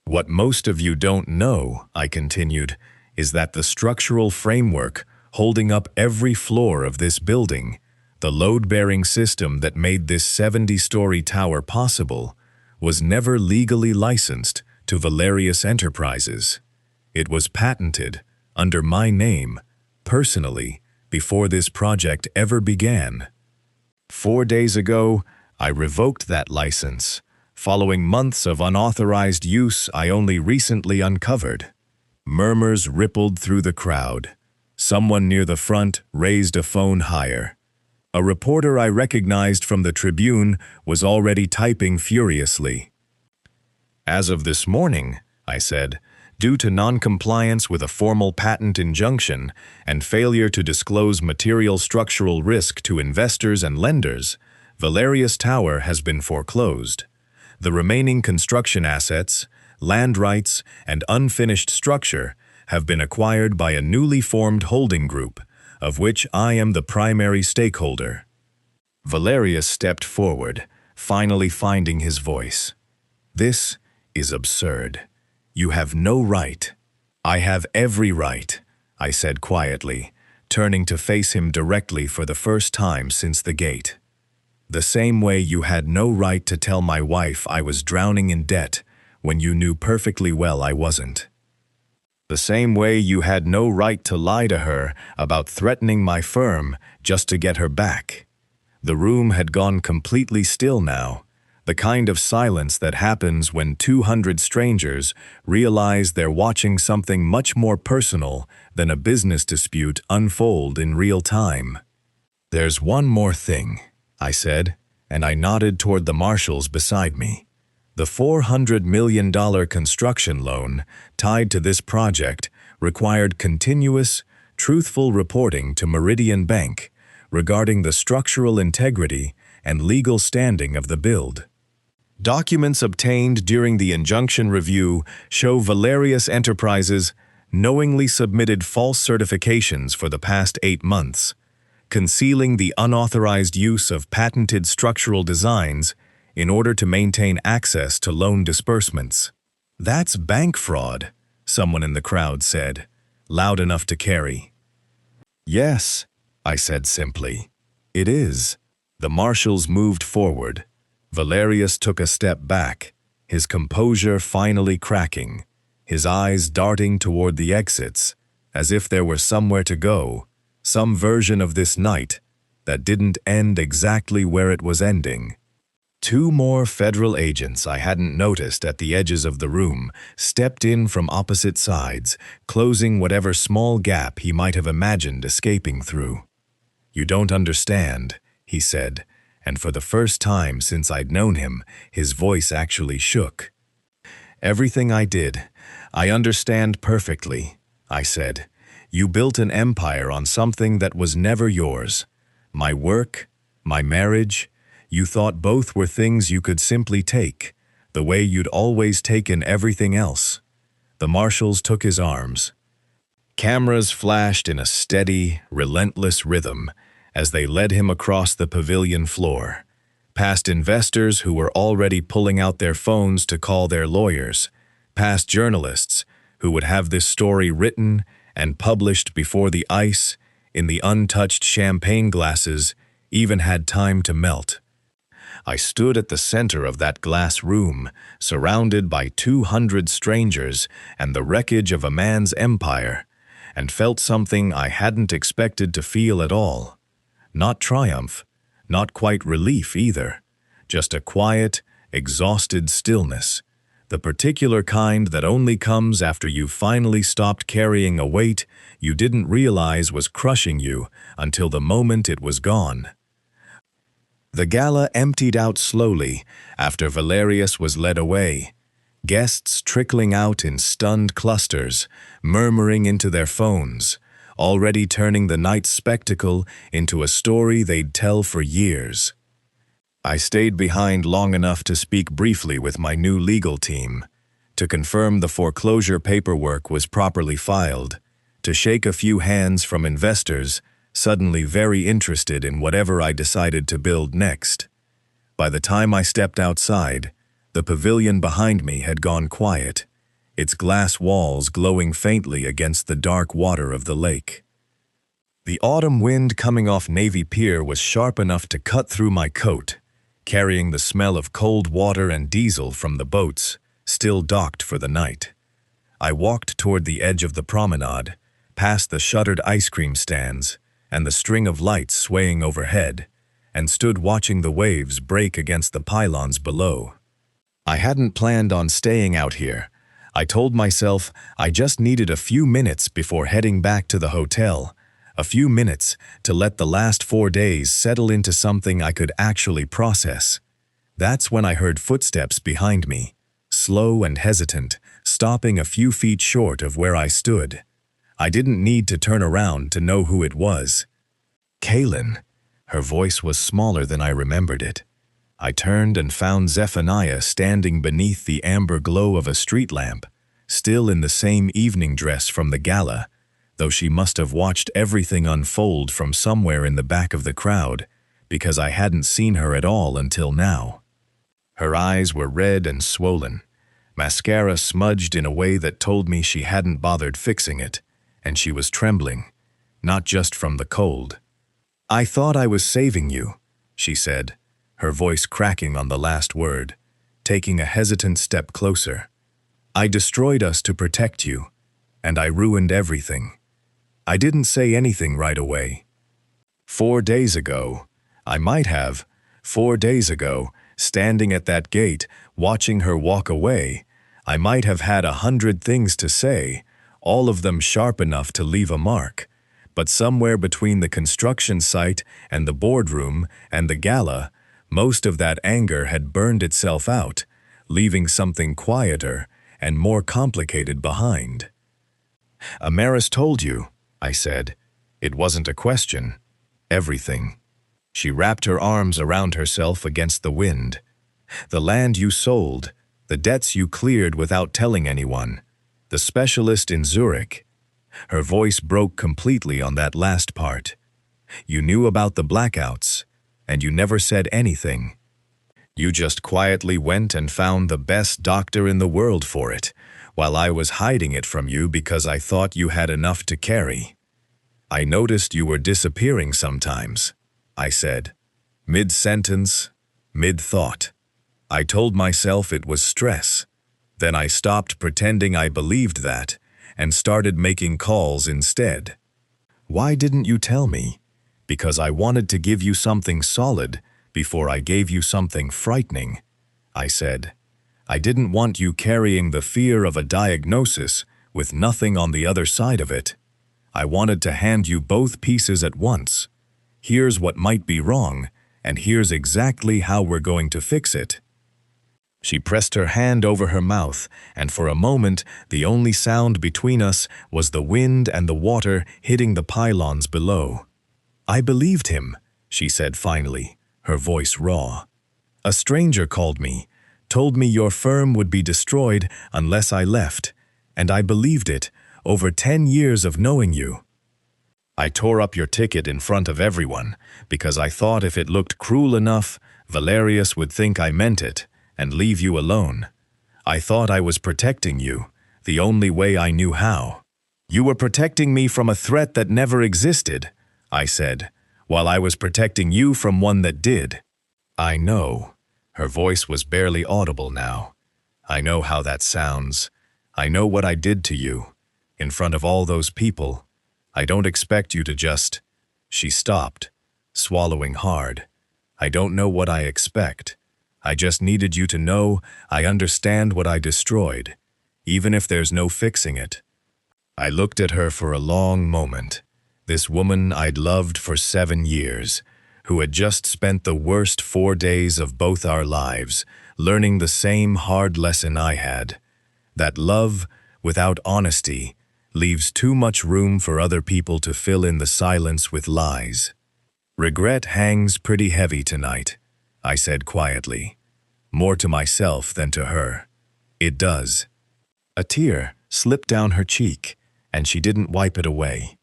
"What most of you don't know," I continued, "is that the structural framework holding up every floor of this building, the load-bearing system that made this 70-story tower possible, was never legally licensed to Valerius Enterprises. It was patented under my name, personally, before this project ever began. 4 days ago, I revoked that license, following months of unauthorized use I only recently uncovered." Murmurs rippled through the crowd. Someone near the front raised a phone higher. A reporter I recognized from the Tribune was already typing furiously. "As of this morning," I said, "due to non-compliance with a formal patent injunction and failure to disclose material structural risk to investors and lenders, Valerius Tower has been foreclosed. The remaining construction assets, land rights, and unfinished structure have been acquired by a newly formed holding group, of which I am the primary stakeholder. Valerius stepped forward, finally finding his voice. This is absurd. You have no right. I have every right, I said quietly, turning to face him directly for the first time since the gate. The same way you had no right to tell my wife I was drowning in debt when you knew perfectly well I wasn't. The same way you had no right to lie to her about threatening my firm just to get her back. The room had gone completely still now, the kind of silence that happens when 200 strangers realize they're watching something much more personal than a business dispute unfold in real time. There's one more thing, I said, and I nodded toward the marshals beside me. The $400 million construction loan tied to this project required continuous, truthful reporting to Meridian Bank regarding the structural integrity and legal standing of the build. Documents obtained during the injunction review show Valerius Enterprises knowingly submitted false certifications for the past 8 months, concealing the unauthorized use of patented structural designs in order to maintain access to loan disbursements. That's bank fraud, someone in the crowd said, loud enough to carry. Yes, I said simply. It is. The marshals moved forward. Valerius took a step back, his composure finally cracking, his eyes darting toward the exits, as if there were somewhere to go, some version of this night that didn't end exactly where it was ending. 2 more federal agents I hadn't noticed at the edges of the room stepped in from opposite sides, closing whatever small gap he might have imagined escaping through. "You don't understand," he said, and for the first time since I'd known him, his voice actually shook. "Everything I did, I understand perfectly," I said. "You built an empire on something that was never yours. My work, my marriage, you thought both were things you could simply take, the way you'd always taken everything else." The marshals took his arms. Cameras flashed in a steady, relentless rhythm as they led him across the pavilion floor, past investors who were already pulling out their phones to call their lawyers, past journalists who would have this story written and published before the ice in the untouched champagne glasses even had time to melt. I stood at the center of that glass room, surrounded by 200 strangers and the wreckage of a man's empire, and felt something I hadn't expected to feel at all. Not triumph, not quite relief either, just a quiet, exhausted stillness, the particular kind that only comes after you've finally stopped carrying a weight you didn't realize was crushing you until the moment it was gone. The gala emptied out slowly after Valerius was led away, guests trickling out in stunned clusters, murmuring into their phones, already turning the night's spectacle into a story they'd tell for years. I stayed behind long enough to speak briefly with my new legal team, to confirm the foreclosure paperwork was properly filed, to shake a few hands from investors suddenly very interested in whatever I decided to build next. By the time I stepped outside, the pavilion behind me had gone quiet, its glass walls glowing faintly against the dark water of the lake. The autumn wind coming off Navy Pier was sharp enough to cut through my coat, carrying the smell of cold water and diesel from the boats, still docked for the night. I walked toward the edge of the promenade, past the shuttered ice cream stands and the string of lights swaying overhead, and stood watching the waves break against the pylons below. I hadn't planned on staying out here. I told myself I just needed a few minutes before heading back to the hotel, a few minutes to let the last 4 days settle into something I could actually process. That's when I heard footsteps behind me, slow and hesitant, stopping a few feet short of where I stood. I didn't need to turn around to know who it was. Kaelen. Her voice was smaller than I remembered it. I turned and found Zephaniah standing beneath the amber glow of a street lamp, still in the same evening dress from the gala, though she must have watched everything unfold from somewhere in the back of the crowd, because I hadn't seen her at all until now. Her eyes were red and swollen, mascara smudged in a way that told me she hadn't bothered fixing it, and she was trembling, not just from the cold. "I thought I was saving you," she said, her voice cracking on the last word, taking a hesitant step closer. "I destroyed us to protect you, and I ruined everything." I didn't say anything right away. 4 days ago, I might have, 4 days ago, standing at that gate, watching her walk away, I might have had 100 things to say, all of them sharp enough to leave a mark. But somewhere between the construction site and the boardroom and the gala, most of that anger had burned itself out, leaving something quieter and more complicated behind. "Amaris told you," I said. "It wasn't a question. Everything." She wrapped her arms around herself against the wind. "The land you sold, the debts you cleared without telling anyone, the specialist in Zurich." Her voice broke completely on that last part. "You knew about the blackouts, and you never said anything. You just quietly went and found the best doctor in the world for it, while I was hiding it from you because I thought you had enough to carry. I noticed you were disappearing sometimes," I said, mid-sentence, mid-thought. I told myself it was stress. Then I stopped pretending I believed that and started making calls instead. "Why didn't you tell me?" "Because I wanted to give you something solid before I gave you something frightening," I said. "I didn't want you carrying the fear of a diagnosis with nothing on the other side of it. I wanted to hand you both pieces at once. Here's what might be wrong, and here's exactly how we're going to fix it." She pressed her hand over her mouth, and for a moment the only sound between us was the wind and the water hitting the pylons below. "I believed him," she said finally, her voice raw. "A stranger called me, told me your firm would be destroyed unless I left, and I believed it, over 10 years of knowing you. I tore up your ticket in front of everyone, because I thought if it looked cruel enough, Valerius would think I meant it, and leave you alone. I thought I was protecting you, the only way I knew how." "You were protecting me from a threat that never existed," I said, "while I was protecting you from one that did." "I know." Her voice was barely audible now. "I know how that sounds. I know what I did to you. In front of all those people. I don't expect you to just—" She stopped, swallowing hard. "I don't know what I expect. I just needed you to know I understand what I destroyed, even if there's no fixing it." I looked at her for a long moment, this woman I'd loved for 7 years, who had just spent the worst 4 days of both our lives, learning the same hard lesson I had, that love, without honesty, leaves too much room for other people to fill in the silence with lies. "Regret hangs pretty heavy tonight," I said quietly, more to myself than to her. "It does." A tear slipped down her cheek, and she didn't wipe it away.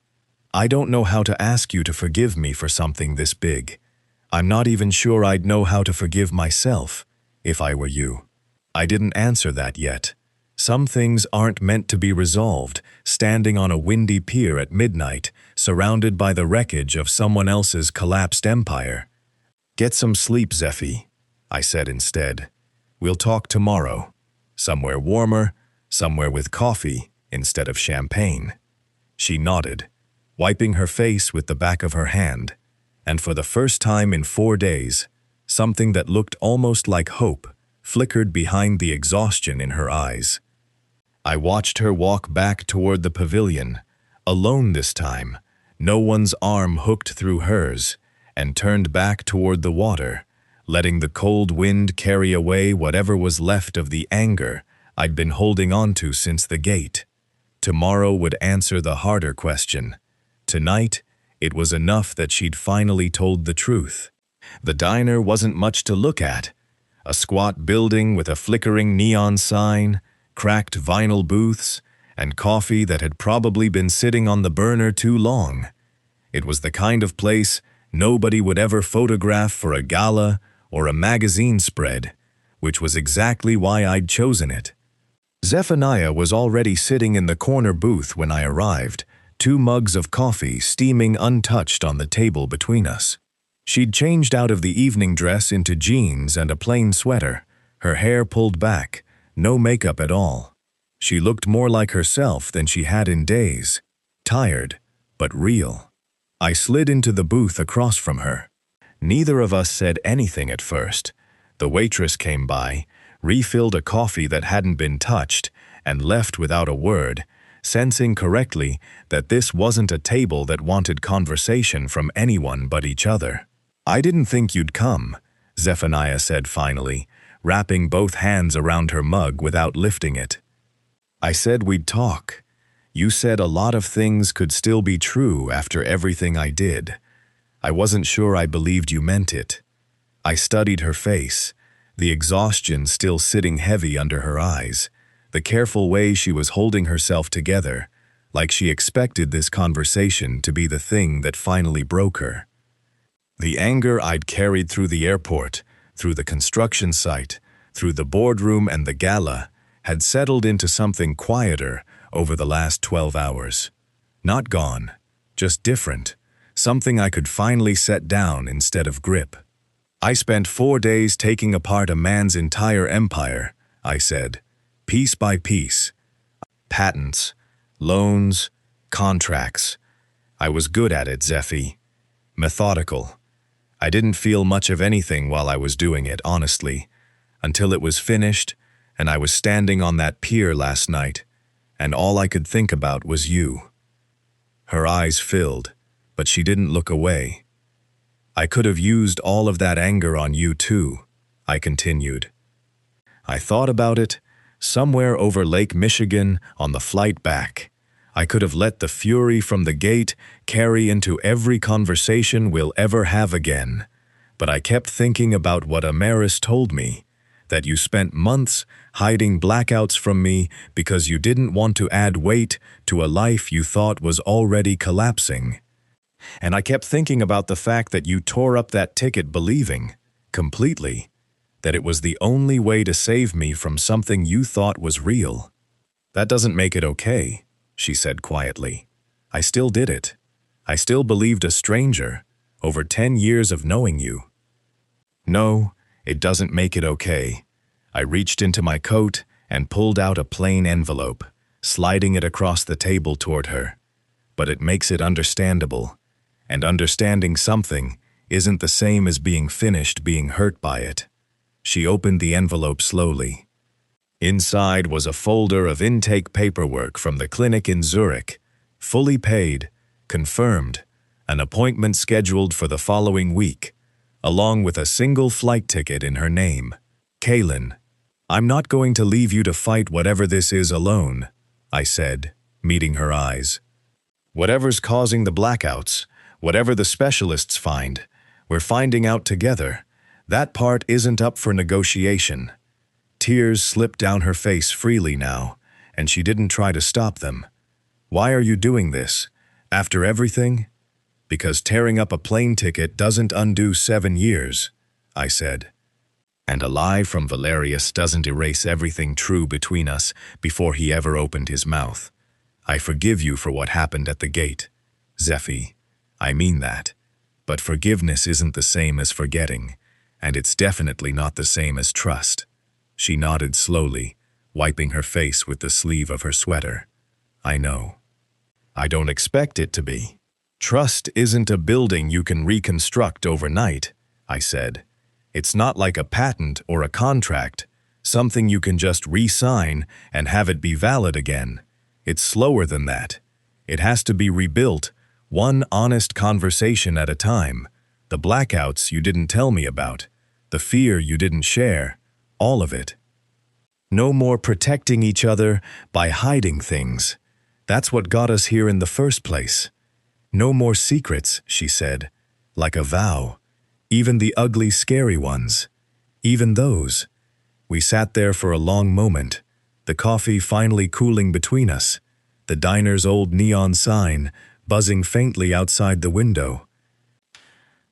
"I don't know how to ask you to forgive me for something this big. I'm not even sure I'd know how to forgive myself, if I were you." I didn't answer that yet. Some things aren't meant to be resolved, standing on a windy pier at midnight, surrounded by the wreckage of someone else's collapsed empire. "Get some sleep, Zephy," I said instead. "We'll talk tomorrow. Somewhere warmer, somewhere with coffee instead of champagne." She nodded, wiping her face with the back of her hand, and for the first time in 4 days, something that looked almost like hope flickered behind the exhaustion in her eyes. I watched her walk back toward the pavilion, alone this time, no one's arm hooked through hers, and turned back toward the water, letting the cold wind carry away whatever was left of the anger I'd been holding on to since the gate. Tomorrow would answer the harder question. Tonight, it was enough that she'd finally told the truth. The diner wasn't much to look at. A squat building with a flickering neon sign, cracked vinyl booths, and coffee that had probably been sitting on the burner too long. It was the kind of place nobody would ever photograph for a gala or a magazine spread, which was exactly why I'd chosen it. Zephaniah was already sitting in the corner booth when I arrived, 2 mugs of coffee steaming untouched on the table between us. She'd changed out of the evening dress into jeans and a plain sweater, her hair pulled back, no makeup at all. She looked more like herself than she had in days, tired, but real. I slid into the booth across from her. Neither of us said anything at first. The waitress came by, refilled a coffee that hadn't been touched, and left without a word, sensing correctly that this wasn't a table that wanted conversation from anyone but each other. "I didn't think you'd come," Zephaniah said finally, wrapping both hands around her mug without lifting it. "I said we'd talk. You said a lot of things could still be true after everything I did. I wasn't sure I believed you meant it." I studied her face, the exhaustion still sitting heavy under her eyes, the careful way she was holding herself together, like she expected this conversation to be the thing that finally broke her. The anger I'd carried through the airport, through the construction site, through the boardroom and the gala, had settled into something quieter over the last 12 hours. Not gone, just different, something I could finally set down instead of grip. "I spent 4 days taking apart a man's entire empire," I said, piece by piece. Patents, loans, contracts. I was good at it, Zephy. Methodical. I didn't feel much of anything while I was doing it, honestly, until it was finished and I was standing on that pier last night, and all I could think about was you. Her eyes filled, but she didn't look away. "I could have used all of that anger on you too," I continued. "I thought about it, somewhere over Lake Michigan on the flight back. I could have let the fury from the gate carry into every conversation we'll ever have again. But I kept thinking about what Amaris told me, that you spent months hiding blackouts from me because you didn't want to add weight to a life you thought was already collapsing. And I kept thinking about the fact that you tore up that ticket believing, completely, that it was the only way to save me from something you thought was real. That doesn't make it okay," she said quietly. "I still did it. I still believed a stranger, over 10 years of knowing you." "No, it doesn't make it okay." I reached into my coat and pulled out a plain envelope, sliding it across the table toward her. "But it makes it understandable. And understanding something isn't the same as being finished being hurt by it." She opened the envelope slowly. Inside was a folder of intake paperwork from the clinic in Zurich, fully paid, confirmed, an appointment scheduled for the following week, along with a single flight ticket in her name. "Kaelen, I'm not going to leave you to fight whatever this is alone," I said, meeting her eyes. "Whatever's causing the blackouts, whatever the specialists find, we're finding out together. That part isn't up for negotiation." Tears slipped down her face freely now, and she didn't try to stop them. "Why are you doing this? After everything?" "Because tearing up a plane ticket doesn't undo 7 years," I said. "And a lie from Valerius doesn't erase everything true between us before he ever opened his mouth. I forgive you for what happened at the gate, Zephy. I mean that. But forgiveness isn't the same as forgetting, and it's definitely not the same as trust." She nodded slowly, wiping her face with the sleeve of her sweater. "I know. I don't expect it to be. Trust isn't a building you can reconstruct overnight," I said. "It's not like a patent or a contract, something you can just re-sign and have it be valid again. It's slower than that. It has to be rebuilt, one honest conversation at a time. The blackouts you didn't tell me about, the fear you didn't share, all of it. No more protecting each other by hiding things. That's what got us here in the first place. No more secrets," she said, like a vow. "Even the ugly, scary ones. Even those." We sat there for a long moment, the coffee finally cooling between us, the diner's old neon sign buzzing faintly outside the window.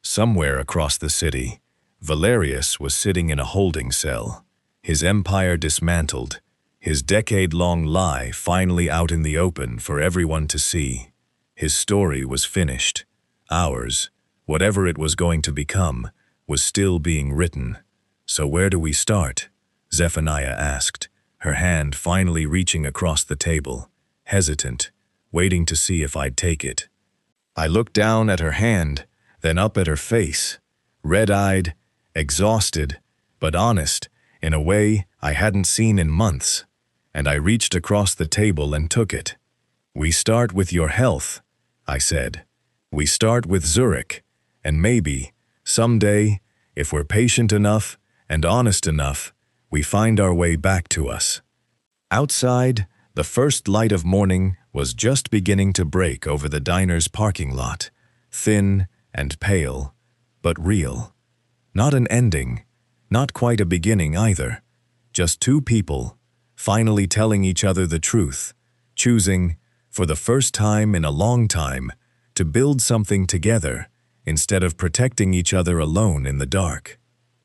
Somewhere across the city, Valerius was sitting in a holding cell, his empire dismantled, his decade-long lie finally out in the open for everyone to see. His story was finished. Ours, whatever it was going to become, was still being written. So where do we start? Zephaniah asked, her hand finally reaching across the table, hesitant, waiting to see if I'd take it. I looked down at her hand, then up at her face, red-eyed, exhausted, but honest, in a way I hadn't seen in months, and I reached across the table and took it. We start with your health, I said. We start with Zurich, and maybe, someday, if we're patient enough and honest enough, we find our way back to us. Outside, the first light of morning was just beginning to break over the diner's parking lot, thin and pale, but real. Not an ending, not quite a beginning either. Just two people, finally telling each other the truth, choosing, for the first time in a long time, to build something together instead of protecting each other alone in the dark.